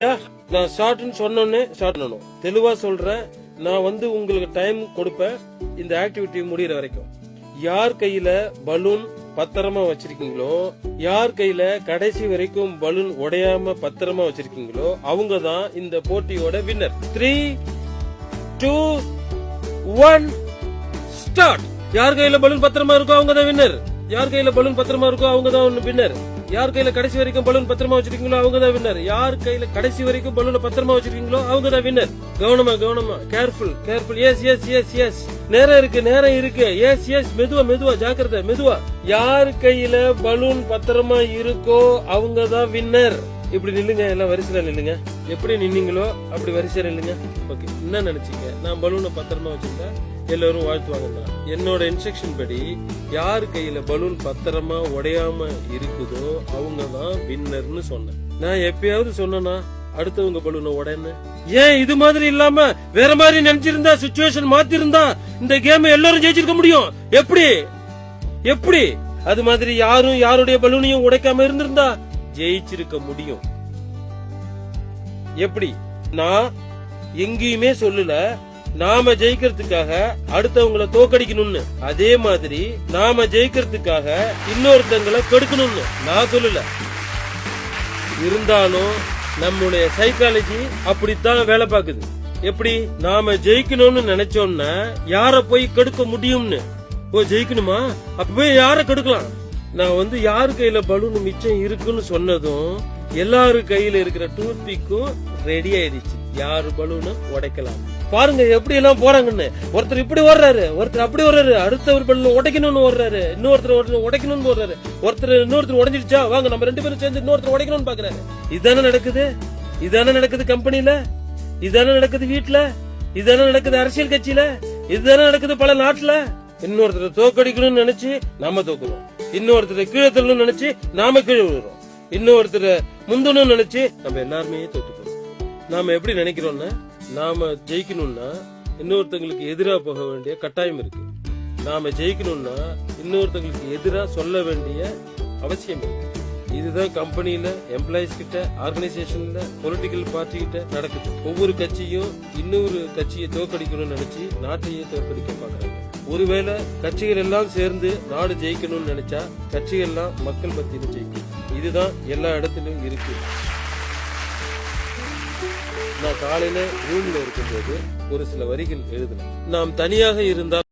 நான் ஷார்ட்னு சொன்னோன்னே ஷார்ட் பண்ணணும். தெளிவா சொல்றேன். நான் உங்களுக்கு டைம் கொடுப்பேன் இந்த ஆக்டிவிட்டி முடியற வரைக்கும். யார் கையில பலூன் பத்திரமா வச்சிருக்கீங்களோ, யார் கையில கடைசி வரைக்கும் பலூன் உடையாம பத்திரமா வச்சிருக்கீங்களோ அவங்க தான் இந்த போட்டியோட வின்னர். 3, 2, 1 ஸ்டார்ட். யார் கையில பலூன் பத்திரமா இருக்கோ அவங்க தான் வின்னர். யார் கையில பலூன் பத்திரமா இருக்கோ அவங்க தான் வின்னர். யார் கையில கடைசி வரைக்கும் பலூன் பத்திரமா வச்சிருக்கீங்களோ அவங்க தான் வின்னர். யார் கையில கடைசி வரைக்கும் பலூன் பத்திரமா வச்சிருக்கீங்களோ அவங்க தான் வின்னர். கவனமா கேர்ஃபுல். எஸ். நேரம் இருக்கு. எஸ். மெதுவா ஜாக்கிரதை, மெதுவா. யார் கையில பலூன் பத்திரமா இருக்கோ அவங்க தான் வின்னர். இப்படி நில்லுங்க, எல்லாம் வரிசையில நில்லுங்க. எப்படி நின்னீங்களோ அப்படி வரிசையில நில்லுங்க. ஓகே, என்ன நினைச்சீங்க? நான் பலூனை பத்திரமா வச்சிருந்தா எல்லாரும் வாழ்த்துவாங்க. என்னோட இன்ஸ்ட்ரக்ஷன் படி யார் கையில பலூன் பத்திரமா உடையாம இருக்குதோ அவங்க தான் வின்னர்னு சொன்னேன். நான் எப்பயாவது சொன்னா அடுத்தவங்க பலூனை உடையன்னு? ஏன் இது மாதிரி இல்லாம வேற மாதிரி நினைச்சிருந்தா, சிச்சுவேஷன் மாத்தி இருந்தா இந்த கேம் எல்லாரும் ஜெயிச்சிருக்க முடியும். எப்படி அது மாதிரி யாரும் யாருடைய பலூனையும் உடைக்காம இருந்திருந்தா ஜெயிச்சிருக்க முடியும். எப்படி? நான் எங்கேயுமே சொல்லல நாம ஜெயிக்கிறதுக்காக அடுத்தவங்களை தோக்கடிக்கணும்னு. அதே மாதிரி நாம ஜெயிக்கிறதுக்காக இன்னொருத்தங்களை கெடுக்கணும்னு நான் சொல்லல. இருந்தாலும் நம்முடைய சைக்காலஜி அப்படித்தான் வேலை பார்க்குது. எப்படி? நாம ஜெயிக்கணும்னு நினைச்சோம்னா யார போய் கெடுக்க முடியும்னு. ஜெயிக்கணுமா? அப்ப போய் யார கெடுக்கலாம்? நான் யாரு கையில பலூன் மிச்சம் இருக்குன்னு சொன்னதும் எல்லாரு கையில இருக்கிற டூத் பிக்கும் ரெடி ஆயிடுச்சு. யாரு பலூனை உடைக்கலாம் பாருங்க எப்படி எல்லாம் போறாங்கன்னு. ஒருத்தர் இப்படி ஓடுறாரு, ஒருத்தர் அப்படி ஓடுறாரு, அடுத்தவர் பலூன் உடைக்கணும்னு ஓடுறாரு, இன்னொருத்தர் உடைக்கணும்னு ஓடுறாரு, இன்னொருத்தர் உடைஞ்சிருச்சா வாங்க நம்ம 2 பேரும் சேர்ந்து இன்னொருத்தர் உடைக்கணும்னு பாக்குறாரு. இதானே நடக்குது கம்பெனில, இதானே நடக்குது வீட்டுல, இதானே நடக்குது அரசியல் கட்சியில, இதுதானே நடக்குது பல நாட்டுல. இன்னொருத்தர் தோக்கடிக்கணும்னு நினைச்சு நாம தோக்குறோம், இன்னொருத்தர் கீழே தள்ளணும்னு நினைச்சு நாம கீழே விழுறோம், இன்னொருத்தர் முந்தணும்னு நினைச்சு நம்ம எல்லாருமே தோத்துக்கிறோம். நாம எப்படி நினைக்கிறோம்னா நாம ஜெயிக்கணும்னா இன்னொருத்தங்களுக்கு எதிரா போக வேண்டிய கட்டாயம் இருக்கு. நாம ஜெயிக்கணும்னா இன்னொருத்தங்களுக்கு எதிரா சொல்ல வேண்டிய அவசியம் இருக்கு. இதுதான் கம்பெனில, எம்ப்ளாயிஸ் கிட்ட, ஆர்கனைசேஷன்ல, பொலிட்டிக்கல் பார்ட்டி கிட்ட நடக்குது. ஒவ்வொரு கட்சியும் இன்னொரு கட்சியை தோக்கடிக்கணும்னு நினைச்சு நாட்டையே தோற்கடிக்க பாக்குறாங்க. ஒருவேளை கட்சிகள் எல்லாம் சேர்ந்து நாடு ஜெயிக்கணும்னு நினைச்சா கட்சிகள் எல்லாம் மக்கள் மத்தியில ஜெயிக்கும். இதுதான் எல்லா இடத்திலும் இருக்கு. நான் காலையில ரூம்ல இருக்கும்போது ஒரு சில வரிகள் எழுதினேன். நாம் தனியாக இருந்தால்